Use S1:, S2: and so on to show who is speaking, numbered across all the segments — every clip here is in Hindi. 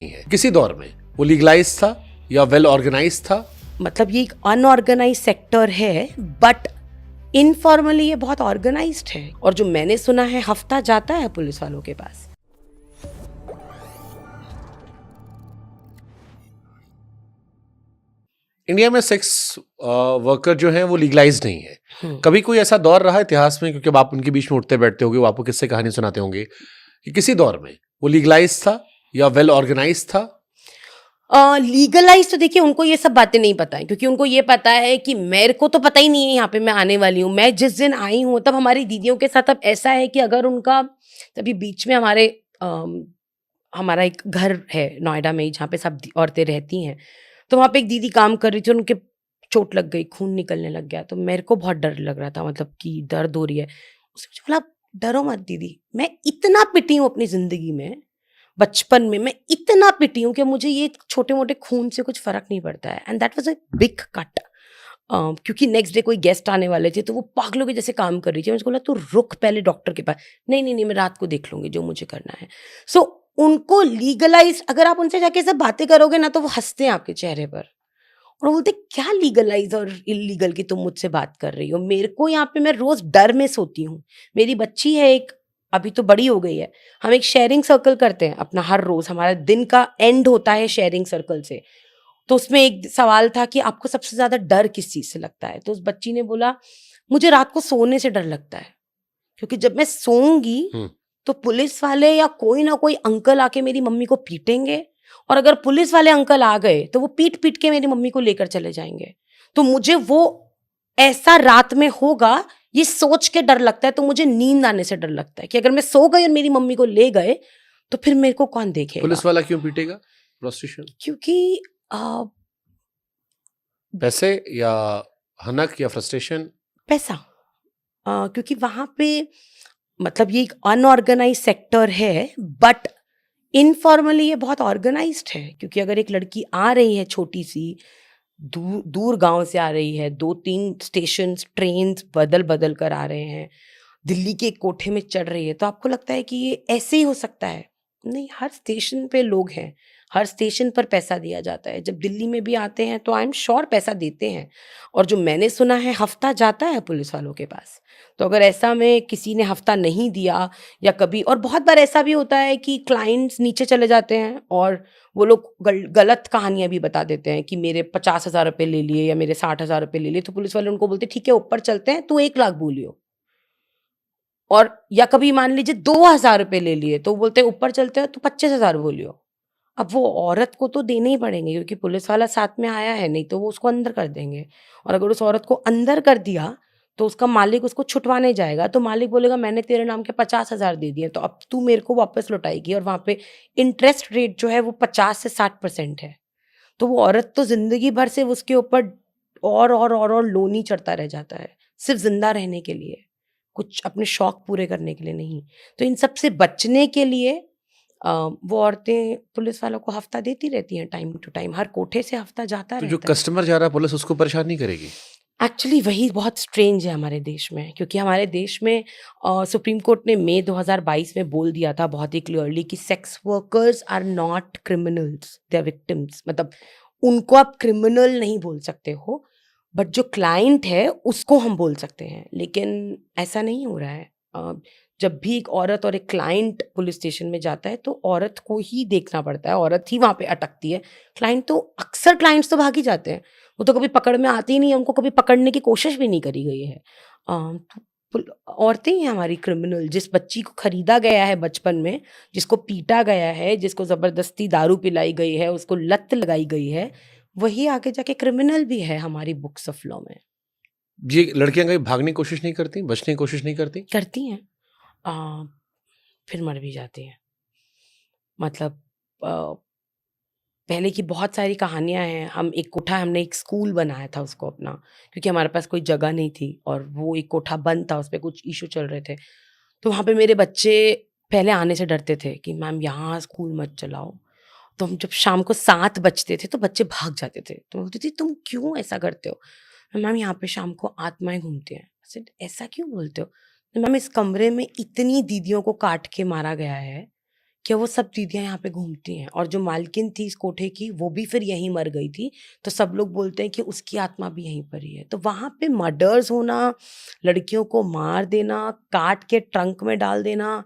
S1: है। किसी दौर में वो लीगलाइज था या वेल ऑर्गेनाइज था।
S2: मतलब ये एक अनऑर्गेनाइज सेक्टर है, बट इनफॉर्मली ये बहुत ऑर्गेनाइज्ड है। और जो मैंने सुना है, हफ्ता जाता है पुलिस वालों के पास।
S1: इंडिया में सेक्स वर्कर जो हैं वो लीगलाइज नहीं है। कभी कोई ऐसा दौर रहा इतिहास में, क्योंकि आप उनके बीच में उठते बैठते होंगे, वो आपको किस्से कहानी सुनाते होंगे, कि किसी दौर में वो लीगलाइज था या वेल ऑर्गेनाइज था।
S2: लीगलाइज तो देखिए, उनको ये सब बातें नहीं पता है, क्योंकि उनको ये पता है कि मेरे को तो पता ही नहीं है यहाँ पे मैं आने वाली हूँ। मैं जिस दिन आई हूँ तब हमारी दीदियों के साथ अब ऐसा है कि अगर उनका, तभी बीच में हमारा एक घर है नोएडा में ही, जहाँ पे सब औरतें रहती हैं। तो वहाँ पे एक दीदी काम कर रही थी, उनके चोट लग गई, खून निकलने लग गया। तो मेरे को बहुत डर लग रहा था, मतलब कि दर्द हो रही है। उसने मुझे बोला, डरो मत दीदी, मैं इतना पिटी हूँ अपनी जिंदगी में, बचपन में मैं इतना पिटी हूँ कि मुझे ये छोटे मोटे खून से कुछ फर्क नहीं पड़ता है। And that was a big cut. क्योंकि नेक्स्ट डे कोई गेस्ट आने वाले थे, तो वो पागलों के जैसे काम कर रही थी। मैंने बोला, तू रुक पहले डॉक्टर के पास। नहीं नहीं नहीं, मैं रात को देख लूंगी जो मुझे करना है। सो उनको लीगलाइज, अगर आप उनसे जाके सब बातें करोगे ना, तो वो हंसते हैं आपके चेहरे पर और वो बोलते, क्या लीगलाइज और इलीगल की तुम मुझसे बात कर रही हो। मेरे को यहाँ पे, मैं रोज डर में सोती हूँ। मेरी बच्ची है एक, अभी तो बड़ी हो गई है। हम एक शेयरिंग सर्कल करते हैं अपना, हर रोज हमारा दिन का एंड होता है शेयरिंग सर्कल से। तो उसमें एक सवाल था कि आपको सबसे ज्यादा डर किस चीज से लगता है। तो उस बच्ची ने बोला, मुझे रात को सोने से डर लगता है, क्योंकि जब मैं सोऊंगी तो पुलिस वाले या कोई ना कोई अंकल आके मेरी मम्मी को पीटेंगे, और अगर पुलिस वाले अंकल आ गए तो वो पीट पीट के मेरी मम्मी को लेकर चले जाएंगे। तो मुझे वो ऐसा रात में होगा, ये सोच के डर लगता है। तो मुझे नींद आने से डर लगता है कि अगर मैं सो गई और मेरी मम्मी को ले गए तो फिर मेरे को कौन देखेगा।
S1: पुलिस वाला क्यों पीटेगा? प्रोस्टिट्यूशन?
S2: क्योंकि आ,
S1: पैसे या हनक या फ्रस्ट्रेशन?
S2: पैसा। क्योंकि वहां पे, मतलब ये एक अनऑर्गेनाइज सेक्टर है, बट इनफॉर्मली ये बहुत ऑर्गेनाइज्ड है। क्योंकि अगर एक लड़की आ रही है छोटी सी, दूर दूर गांव से आ रही है, 2-3 स्टेशन ट्रेन बदल बदल कर आ रहे हैं, दिल्ली के एक कोठे में चढ़ रही है, तो आपको लगता है कि ये ऐसे ही हो सकता है। नहीं, हर स्टेशन पे लोग हैं, हर स्टेशन पर पैसा दिया जाता है। जब दिल्ली में भी आते हैं तो आई एम श्योर पैसा देते हैं। और जो मैंने सुना है, हफ्ता जाता है पुलिस वालों के पास। तो अगर ऐसा में किसी ने हफ्ता नहीं दिया, या कभी, और बहुत बार ऐसा भी होता है कि क्लाइंट्स नीचे चले जाते हैं और वो लोग गलत कहानियां भी बता देते हैं कि मेरे 50,000 रुपये ले लिए या मेरे 60,000 रुपये ले लिए। तो पुलिस वाले उनको बोलते, ठीक है ऊपर चलते हैं, तू 1 लाख बोलियो। और या कभी मान लीजिए 2,000 रुपये ले लिए, तो बोलते ऊपर चलते हैं तो 25,000 बोलियो। अब वो औरत को तो देने ही पड़ेंगे, क्योंकि पुलिस वाला साथ में आया है, नहीं तो वो उसको अंदर कर देंगे। और अगर उस औरत को अंदर कर दिया तो उसका मालिक उसको छुटवाने जाएगा, तो मालिक बोलेगा, मैंने तेरे नाम के 50,000 दे दिए, तो अब तू मेरे को वापस लौटाएगी। और वहां पे इंटरेस्ट रेट जो है वो 50 से 60% है। तो वो औरत तो जिंदगी भर से उसके ऊपर और लोन ही चढ़ता रह जाता है, सिर्फ जिंदा रहने के लिए, कुछ अपने शौक पूरे करने के लिए नहीं। तो इन सब से बचने के लिए वो औरतें पुलिस वालों को हफ्ता देती रहती हैं, टाइम टू टाइम, हर कोठे से हफ्ता जाता
S1: तो जो
S2: रहता है।
S1: कस्टमर जा रहा है, पुलिस उसको परेशान नहीं करेगी?
S2: एक्चुअली वही बहुत स्ट्रेंज है हमारे देश में, क्योंकि हमारे देश में सुप्रीम कोर्ट ने मई 2022 में बोल दिया था बहुत ही क्लियरली कि sex workers are not criminals, they are victims. मतलब उनको आप क्रिमिनल नहीं बोल सकते हो, बट जो क्लाइंट है उसको हम बोल सकते हैं। लेकिन ऐसा नहीं हो रहा है। जब भी एक औरत और एक क्लाइंट पुलिस स्टेशन में जाता है तो औरत को ही देखना पड़ता है, औरत ही वहाँ पे अटकती है। क्लाइंट तो, अक्सर क्लाइंट्स तो भाग ही जाते हैं, वो तो कभी पकड़ में आती ही नहीं है, उनको कभी पकड़ने की कोशिश भी नहीं करी गई है। तो औरतें ही हैं हमारी क्रिमिनल। जिस बच्ची को खरीदा गया है बचपन में, जिसको पीटा गया है, जिसको ज़बरदस्ती दारू पिलाई गई है, उसको लत लगाई गई है, वही आगे जाके क्रिमिनल भी है हमारी बुक्स ऑफ लॉ में।
S1: ये लड़कियां कहीं भागने की कोशिश नहीं करती, बचने की कोशिश नहीं करती?
S2: करती हैं, फिर मर भी जाती हैं। मतलब पहले की बहुत सारी कहानियाँ हैं। हमने एक स्कूल बनाया था उसको अपना, क्योंकि हमारे पास कोई जगह नहीं थी और वो एक कोठा बंद था, उस पे कुछ इश्यू चल रहे थे। तो वहाँ पे मेरे बच्चे पहले आने से डरते थे कि मैम यहाँ स्कूल मत चलाओ। तो हम जब शाम को 7 बजते थे तो बच्चे भाग जाते थे। तो बोलती थी, तुम क्यों ऐसा करते हो? मैम यहाँ पे शाम को आत्माएं घूमती हैं। I said, ऐसा क्यों बोलते हो? मैम इस कमरे में इतनी दीदियों को काट के मारा गया है कि वो सब दीदियाँ यहाँ पे घूमती हैं, और जो मालकिन थी इस कोठे की वो भी फिर यहीं मर गई थी, तो सब लोग बोलते हैं कि उसकी आत्मा भी यहीं पर ही है। तो वहाँ पे मर्डर्स होना, लड़कियों को मार देना, काट के ट्रंक में डाल देना,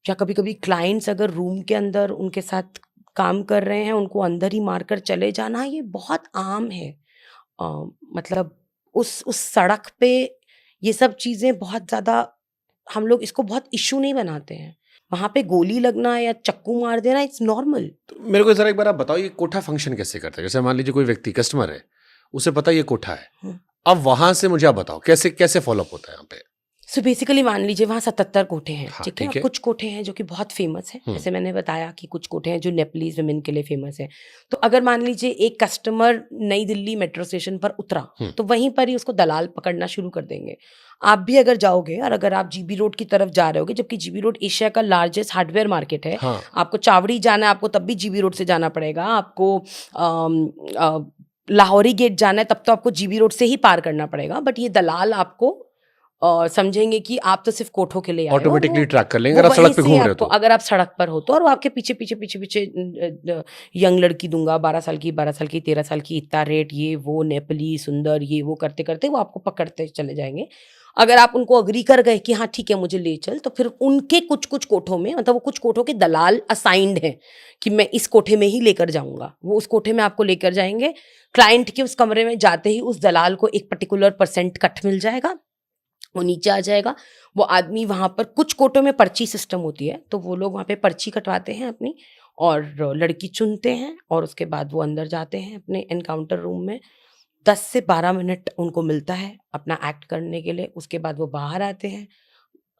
S2: या कभी कभी क्लाइंट्स अगर रूम के अंदर उनके साथ काम कर रहे हैं उनको अंदर ही मारकर चले जाना, ये बहुत आम है। मतलब उस सड़क पे ये सब चीज़ें बहुत ज़्यादा, हम लोग इसको बहुत इशू नहीं बनाते हैं। वहाँ पे गोली लगना या चक्कू मार देना इट्स नॉर्मल।
S1: तो मेरे को जरा एक बार आप बताओ, ये कोठा फंक्शन कैसे करता है? जैसे मान लीजिए कोई व्यक्ति कस्टमर है, उसे पता है ये कोठा है, अब वहां से मुझे आप बताओ कैसे कैसे फॉलोअप होता है यहाँ पे?
S2: सो बेसिकली मान लीजिए वहाँ 77 कोठे हैं,
S1: हाँ,
S2: ठीक है।
S1: ठीक है।
S2: कुछ कोठे हैं जो कि बहुत फेमस हैं, जैसे मैंने बताया कि कुछ कोठे हैं जो नेपलीज वुमेन के लिए फेमस है। तो अगर मान लीजिए एक कस्टमर नई दिल्ली मेट्रो स्टेशन पर उतरा, तो वहीं पर ही उसको दलाल पकड़ना शुरू कर देंगे। आप भी अगर जाओगे और अगर आप जीबी रोड की तरफ जा रहे होगे, जबकि जीबी रोड एशिया का लार्जेस्ट हार्डवेयर मार्केट है,
S1: हाँ।
S2: आपको चावड़ी जाना है, आपको तब भी जीबी रोड से जाना पड़ेगा। आपको लाहौरी गेट जाना है, तब तो आपको जीबी रोड से ही पार करना पड़ेगा। बट ये दलाल आपको समझेंगे कि आप तो सिर्फ कोठों के लिए आए हो,
S1: ऑटोमेटिकली ट्रैक कर लेंगे
S2: वो
S1: अगर आप
S2: वहीं
S1: सड़क पे
S2: से
S1: घूम रहे हो
S2: आपको,
S1: तो।
S2: अगर आप सड़क पर हो तो, और वो आपके पीछे पीछे पीछे पीछे यंग लड़की दूंगा, 12 साल की, 12 साल की, 13 साल की, इतना रेट, ये वो नेपली सुंदर, ये वो करते करते वो आपको पकड़ते चले जाएंगे। अगर आप उनको अग्री कर गए कि हाँ ठीक है मुझे ले चल, तो फिर उनके कुछ कुछ कोठों में, मतलब वो कुछ कोठों के दलाल असाइंड हैं कि मैं इस कोठे में ही लेकर जाऊंगा, वो उस कोठे में आपको लेकर जाएंगे। क्लाइंट के उस कमरे में जाते ही उस दलाल को एक पर्टिकुलर % कट मिल जाएगा, वो नीचे आ जाएगा। वो आदमी वहाँ पर, कुछ कोटों में पर्ची सिस्टम होती है, तो वो लोग वहाँ पे पर्ची कटवाते हैं अपनी, और लड़की चुनते हैं, और उसके बाद वो अंदर जाते हैं अपने एनकाउंटर रूम में। 10 से 12 मिनट उनको मिलता है अपना एक्ट करने के लिए। उसके बाद वो बाहर आते हैं,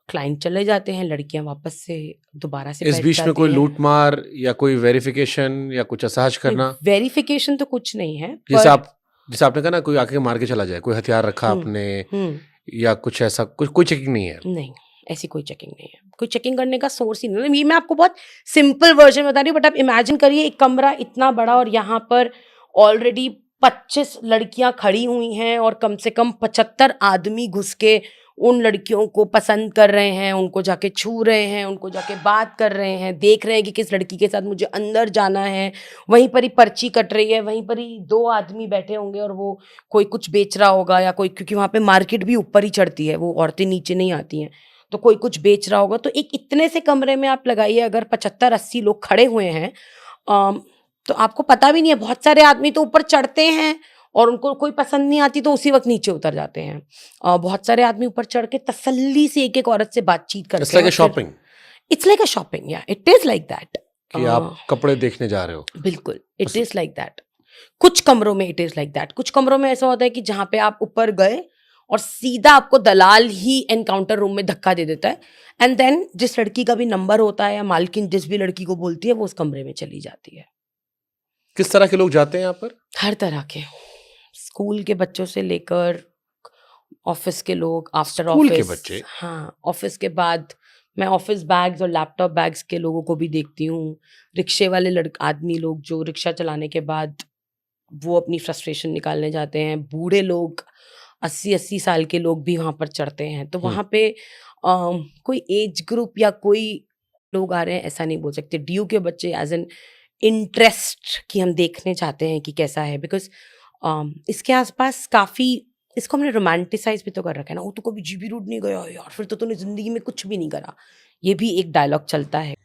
S2: क्लाइंट चले जाते हैं, लड़कियां वापस से दोबारा से
S1: इस
S2: बैठ
S1: बीच में
S2: जाती
S1: कोई
S2: हैं।
S1: लूट मार या कोई वेरिफिकेशन या कुछ असहज करना?
S2: वेरिफिकेशन तो कुछ नहीं है,
S1: जैसे
S2: पर
S1: जैसे आपने कहा ना, कोई आके मार के चला जाए, कोई हथियार रखा आपने या कुछ ऐसा, कुछ कोई चेकिंग नहीं है?
S2: नहीं, ऐसी कोई चेकिंग नहीं है। कोई चेकिंग करने का सोर्स ही नहीं है। ये मैं आपको बहुत सिंपल वर्जन बता रही हूँ, बट आप इमेजिन करिए एक कमरा इतना बड़ा, और यहाँ पर ऑलरेडी 25 लड़कियां खड़ी हुई हैं, और कम से कम 75 आदमी घुस के उन लड़कियों को पसंद कर रहे हैं, उनको जाके छू रहे हैं, उनको जाके बात कर रहे हैं, देख रहे हैं कि किस लड़की के साथ मुझे अंदर जाना है। वहीं पर ही पर्ची कट रही है, वहीं पर ही 2 आदमी बैठे होंगे, और वो कोई कुछ बेच रहा होगा, या कोई, क्योंकि वहाँ पे मार्केट भी ऊपर ही चढ़ती है, वो औरतें नीचे नहीं आती हैं, तो कोई कुछ बेच रहा होगा। तो एक इतने से कमरे में आप लगाइए, अगर 75-80 लोग खड़े हुए हैं, तो आपको पता भी नहीं है। बहुत सारे आदमी तो ऊपर चढ़ते हैं और उनको कोई पसंद नहीं आती तो उसी वक्त नीचे उतर जाते हैं। बहुत सारे आदमी ऊपर चढ़ के तसल्ली से एक एक औरत से बातचीत करते हैं।
S1: It's like a shopping.
S2: It's like a shopping, या इट इज लाइक दैट
S1: कि आप कपड़े देखने जा रहे हो।
S2: बिल्कुल, इट इज लाइक दैट। कुछ कमरों में इट इज लाइक दैट। कुछ कमरों में ऐसा होता है कि जहां पे आप ऊपर गए और सीधा आपको दलाल ही एनकाउंटर रूम में धक्का दे देता है, एंड देन जिस लड़की का भी नंबर होता है या मालकिन जिस भी लड़की को बोलती है वो उस कमरे में चली जाती है।
S1: किस तरह के लोग जाते हैं यहाँ पर?
S2: हर तरह के, स्कूल के बच्चों से लेकर ऑफिस के लोग, आफ्टर
S1: स्कूल के
S2: ऑफिस,
S1: बच्चे?
S2: हाँ, ऑफिस के बाद मैं ऑफिस बैग्स और लैपटॉप बैग्स के लोगों को भी देखती हूँ। रिक्शे वाले आदमी लोग जो रिक्शा चलाने के बाद वो अपनी फ्रस्ट्रेशन निकालने जाते हैं। बूढ़े लोग, 80-80 साल के लोग भी वहाँ पर चढ़ते हैं। तो वहाँ पे कोई एज ग्रुप या कोई लोग आ रहे हैं ऐसा नहीं बोल सकते। डीयू के बच्चे एज एन इंटरेस्ट कि हम देखने चाहते हैं कि कैसा है, बिकॉज इसके आसपास काफ़ी, इसको हमने रोमांटिसाइज भी तो कर रखा है ना। वो तो कभी जीबी रोड नहीं गया यार, फिर तो तूने जिंदगी में कुछ भी नहीं करा, ये भी एक डायलॉग चलता है।